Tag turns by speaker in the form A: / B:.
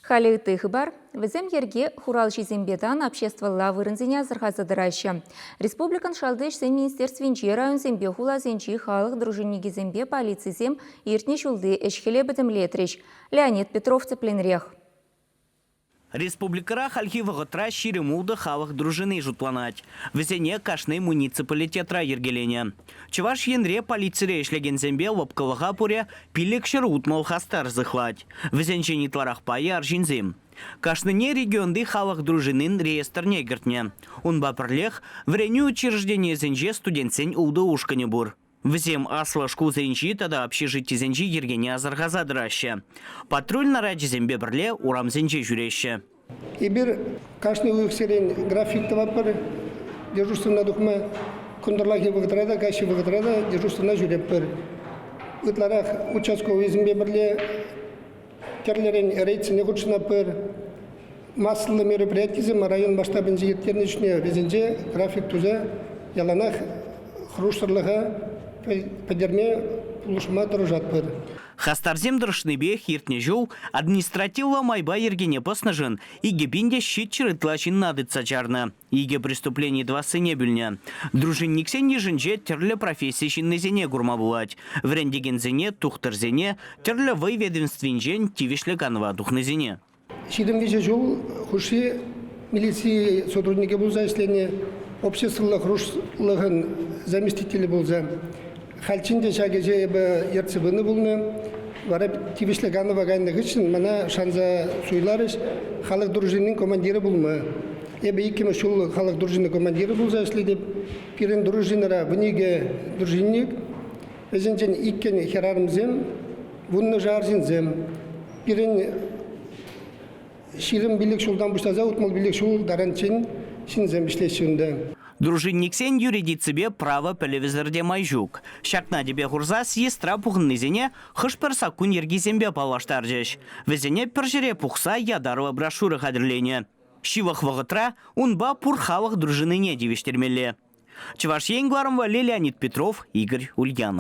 A: Халі тыхы бар, візім ерге хурал жезембедан обществолла вырынзене азырғазыдыраща. Республикан шалдыш зем министерственче район зембе хула зенчи халық дружинниги зембе полицизем иртне шулды эшхеле бітімлетреш. Леонид Петров цепленрех.
B: Республикара хальхивығы тра ширемулды халық дружины жұтланать. Везене кашны муниципалитетра ергелене. Чуваш енре полицияре ешлеген зембе лопкалыға пуре пилекшір утмал хастар зыхлать. Везенче нитларах пайы аржинзем. Кашныне регионды халық дружинын реестрне гертне. Он бапырлех вреню учреждение зенже студентсен улды ушкане бур. Взем асла шкул зенчи тада общежитие зенчи ергене азырғазадыраща. Патруль на ради зембе бірле урам зенче жүреща.
C: Ибір кашны уйықсерен графикті вапыр, дежурствына дұқма күндірлахи вғытрада, каши вғытрада дежурствына жүреп бір. Үтларақ участковый зембе бірле терлерен рейдсіне құтшына бір. Массылы мероприятизм район масштабын жегеттерін үшіне везенже график түзі яланақ хрушырлыға подерме пулышма тұржат бір.
B: Хастарзем дұрышныбе хиртне жол административла майба ергене поснажын, иге бинде щит чырытлачин надыца жарны. Иге преступление два сыне бүлне. Дружинниксен ежінже терлі профессия шиннезене гурма булать. Врендеген зене, тухтырзене, терлі выведенственжен тивишлеганова духнезене.
C: Шидым веже жол хуши милиции сотрудники булза, если обществолық хрушлығын заместители булза. Хальчинде шагеже ерцебіні бұлны, варап тивишлеганова гайнығы үшін мана шанза суйларыш халық дружинның командиры бұлмы. Екімі шул халық дружинның командиры бұлза, если деп пирен дружинара вниге дружинник, өзінчен иккен херарымзем, вунны жарзинзем. Пирен ширим билік шулдан бұштаза, утмал билік шул даранчен шинзем бішлесінде.
B: Дружинниксен юридицебе право пелевизорде майжук. Шакна дебе хурза съестра пухнызене хышпер сакун ергизембе палаштаржеш. Везене пержере пухса ядарова брошюры хадырлене. Шивах вағытра унба пур халық дружиныне девештермеле. Чуваш Енгварымва Леонид Петров, Игорь Ульянов.